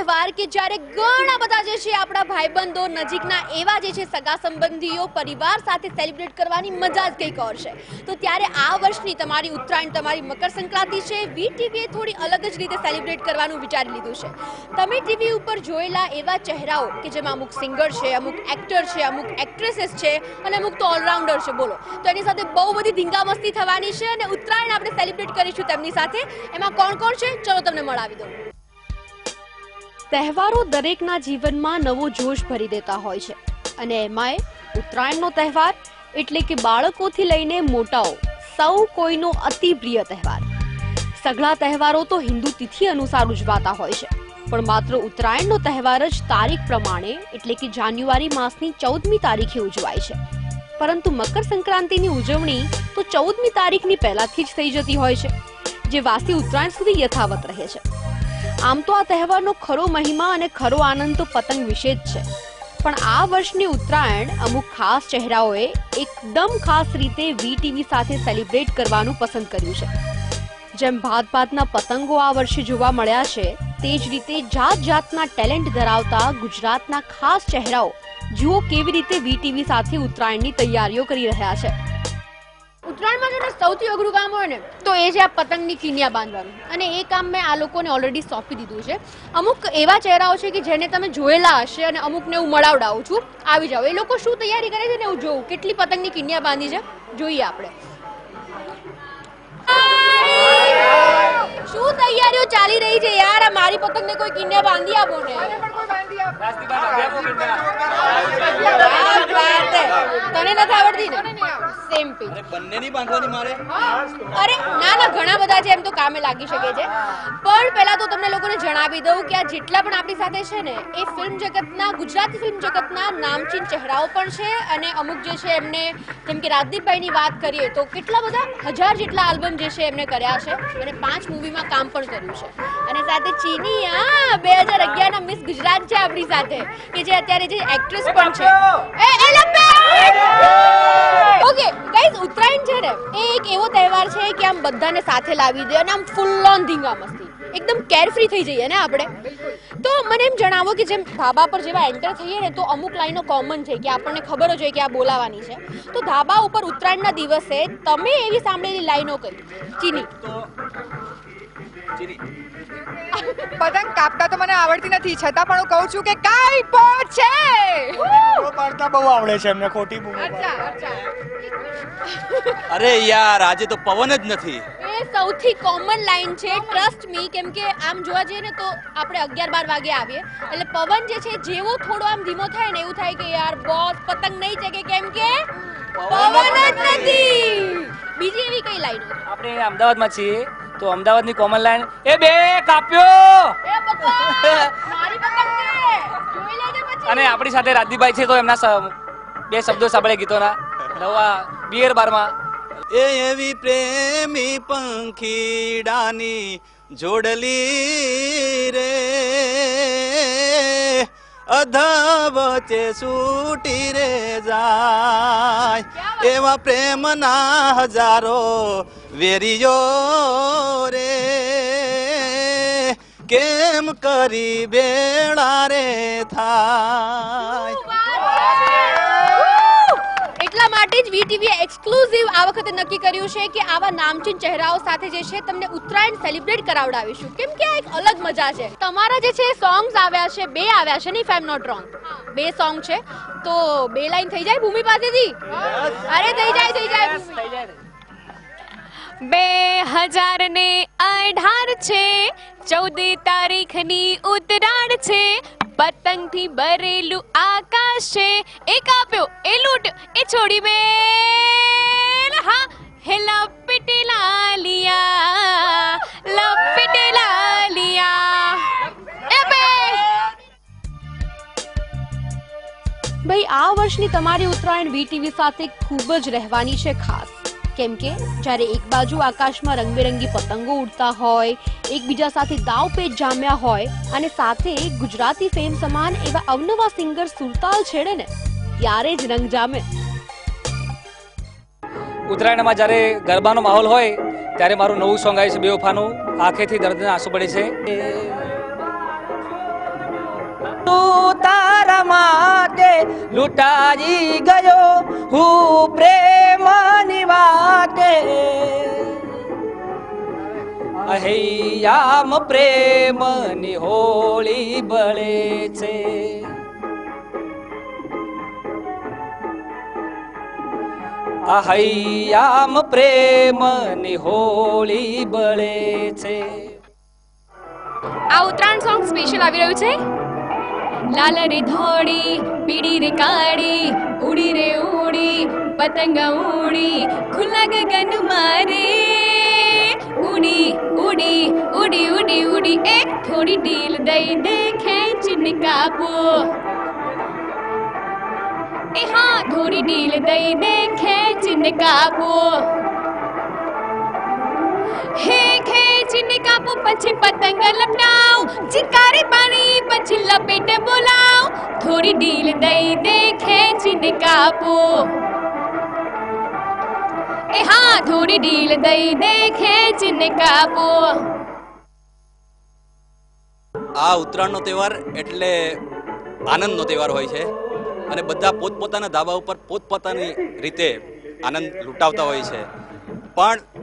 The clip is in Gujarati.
તહેવાર કે જ્યારે ઘણા બધા જે છે આપણા ભાઈબંધો નજીકના એવા જે છે સગા સંબંધીઓ પરિવાર સાથે સેલિબ્રેટ કરવાની મજા જ કંઈક ઓર છે. તો ત્યારે આ વર્ષની તમારી ઉત્તરાયણ, તમારી મકર સંક્રાંતિ છે, વીટીવીએ થોડી અલગ જ રીતે સેલિબ્રેટ કરવાનું વિચારી લીધું છે. તમે ટીવી ઉપર જોયેલા એવા ચહેરાઓ કે જેમાં અમુક સિંગર છે, અમુક એક્ટર છે, અમુક એક્ટ્રેસીસ છે અને અમુક તો ઓલરાઉન્ડર છે, બોલો તો એની સાથે બહુ બધી ધીંગામસ્તી થવાની છે અને ઉત્તરાયણ આપણે સેલિબ્રેટ કરીશું તેમની સાથે. એમાં કોણ કોણ છે ચલો તમને મળાવી દઉં. તહેવારો દરેકના જીવનમાં નવો જોશ ભરી દેતા હોય છે અને એમાંય ઉત્તરાયણનો તહેવાર એટલે કે બાળકોથી લઈને મોટાઓ સૌ કોઈનો અતિ પ્રિય તહેવાર. સઘળા તહેવારો તો હિન્દુ તિથિ અનુસાર ઉજવાતા હોય છે, પણ માત્ર ઉત્તરાયણનો તહેવાર જ તારીખ પ્રમાણે એટલે કે જાન્યુઆરી માસની 14મી તારીખે ઉજવાય છે. પરંતુ મકર સંક્રાંતિની ઉજવણી તો 14મી તારીખની પહેલાથી જ થઈ જતી હોય છે, જે વાસી ઉત્તરાયણ સુધી યથાવત રહે છે. આમ તો આ તહેવારનો ખરો મહિમા અને ખરો આનંદ તો પતંગ વિશે જ છે, પણ આ વર્ષની ઉત્તરાયણ અમુક ખાસ ચહેરાઓએ એકદમ ખાસ રીતે વીટીવી સાથે સેલિબ્રેટ કરવાનું પસંદ કર્યું છે. જેમ ભાતભાતના પતંગો આ વર્ષે જોવા મળ્યા છે, તે જ રીતે જાત જાતના ટેલેન્ટ ધરાવતા ગુજરાતના ખાસ ચહેરાઓ જુઓ કેવી રીતે વીટીવી સાથે ઉત્તરાયણની તૈયારીઓ કરી રહ્યા છે. ઉત્તરાયણમાં જો સૌથી અઘરું કામ હોય ને તો એ છે આ પતંગની કિનિયા બાંધવાનું, અને એ કામ મેં આ લોકોને ઓલરેડી સોંપી દીધું છે. અમુક એવા ચહેરાઓ છે કે જેને તમે જોયેલા હશે અને અમુકને હું મળાવડાવું છું. આવી જાઓ, એ લોકો શું તૈયારી કરે છે ને હું જોઉં કેટલી પતંગની કિનિયા બાંધી છે, જોઈએ આપણે શું તૈયારીઓ ચાલી રહી છે યાર. આ મારી પતંગને કોઈ કિનિયા બાંધી આપો ને. તને નથી આવડતી ને? સેમ પી બંનેની બાંધવાની મારે. અરે ના ના, ઘણા બધા છે, એમ તો કામે લાગી શકે છે. પણ પહેલા તો તમને લોકોને જણાવી દઉં કે આ જેટલા પણ આપણી સાથે છે ને એ ફિલ્મ જગતના, ગુજરાતી ફિલ્મ જગતના નામચીન ચહેરાઓ પણ છે. અને અમુક જે છે એમને, જેમ કે રાજદીપભાઈની વાત કરીએ તો કેટલા બધા 1000 જેટલા આલ્બમ જે છે એમને કર્યા છે અને 5 મૂવીમાં કામ પણ કર્યું છે. અને સાથે ચીની 2011 ના મિસ ગુજરાત છે આપણી સાથે, કે જે અત્યારે જે એક્ટ્રેસ પણ છે. ઓકે ગાઈઝ, ઉત્તરાયણ છે ને એ એક એવો તહેવાર છે કે આમ બધાને સાથે લાવી દે અને આમ ફૂલ ઓન ધીંગામસ્તી, એકદમ કેરફ્રી થઈ જઈએ ને આપણે. તો મને એમ જણાવો કે જેમ ધાબા પર જેવા એન્ટર થઈએ ને તો અમુક લાઈનો કોમન છે કે આપણને ખબર જ હોય કે આ બોલાવાની છે. તો ધાબા ઉપર ઉત્તરાયણના દિવસે તમે એવી સાંભળેલી લાઈનો કરી? ચીની પતંગ કાપતા તો મને આવડતી નથી, છતાં પણ હું કહું છું કે કાઈપો છે. બૂમો પાડતા બહુ આવડે છે એમને, ખોટી બૂમો. અરે યાર, આજે તો પવન જ નથી. એ સૌથી કોમન લાઈન છે, ટ્રસ્ટ મી. કેમ કે આમ જોવા જઈએ ને તો આપણે 11-12 વાગે આવીએ એટલે પવન જે છે જેવો થોડો આમ ધીમો થાય ને એવું થાય કે યાર બોસ પતંગ નહીં ચગે, કેમ કે પવન જ નથી. બીજી એવી કઈ લાઈનો? આપણે અમદાવાદમાં છીએ તો અમદાવાદની કોમન લાઈન એ બે કાપ્યો એ પપ્પા મારી પતંગ છે જોઈ લેજે પછી. અને આપણી સાથે રાજદીપભાઈ છે તો એમના 2 શબ્દો સાંભળે ગીતોના નવા બિયર બારમાં. એ એવી પ્રેમી પંખીડાની જોડલી રે, અધા વચ્ચે છૂટી રે જાય, એવા પ્રેમના હજારો વેરીઓ રે, કેમ કરી બેડા રે થાય. એટલા માટે જ વીટીવીએ એક્સક્લુઝિવ આ વખતે નક્કી કર્યું છે કે આવા નામચીન ચહેરાઓ સાથે જે છે તમને ઉત્તરાયણ સેલિબ્રેટ કરાવડાવીશું, કેમ કે આ એક અલગ મજા છે. તમારા જે છે સોંગ્સ આવ્યા છે, 2 આવ્યા છે ને, if I am not wrong 2 song છે, તો 2 લાઈન થઈ જાય ભૂમિ પાસેથી? અરે થઈ જાય 2018 છે, 14 તારીખની ઉત્તરાયણ છે, પતંગથી ભરેલું આકાશ છે, એ કાપ્યો એ લૂંટ એ છોડી બેન, હા હે લપટેલા લિયા એ બે. ભાઈ આ વર્ષની તમારી ઉત્તરાયણ વીટીવી સાથે ખૂબ જ રહેવાની છે ખાસ, કેમ કે જ્યારે એક બાજુ આકાશમાં રંગબેરંગી પતંગો ઉડતા હોય, એકબીજા સાથે દાવ પેચ જામ્યા હોય અને સાથે ગુજરાતી ફેમ સમાન એવા અવનવા સિંગર સુરતાલ છેડે ને ત્યારે જ રંગ જામે. ઉત્તરાયણમાં જ્યારે ગરબાનો માહોલ હોય ત્યારે મારું નવું સોંગ આવ્યું છે બેવફાનું, આંખેથી દર્દના આંસુ પડે છે. લૂંટાઈ ગયો હું પ્રેમની વાટે હૈયામ પ્રેમની હોળી બળે છે હૈયામ પ્રેમની હોળી બળે છે. આ ઉત્તરાયણ સોંગ સ્પેશિયલ આવી રહ્યું છે. લાલ રે ધોળી પીળી રે કાળી ઉડી રે ઉડી પતંગ ઉડી ખુલ્લા ગગન મારે ઉડી ઉડી ઉડી ઉડી ઉડી એ થોડી ઢીલ દઈ દે ખેંચીને કાપો એ હા થોડી ઢીલ દઈ દે ખેંચીને કાપો હે ખેંચીને કાપો પછી પતંગ લપટાવ ચિકારી પાણી પછી લપેટે બોલાવ થોડી ઢીલ દઈ દે ખેંચીને કાપો એ હા થોડી ઢીલ દઈ દે ખેંચીને કાપો. આ ઉત્તરાયણનો તહેવાર એટલે આનંદનો તહેવાર હોય છે અને બધા પોતપોતાના ધાબા ઉપર પોતપોતાની રીતે આનંદ લૂંટાવતા હોય છે. પણ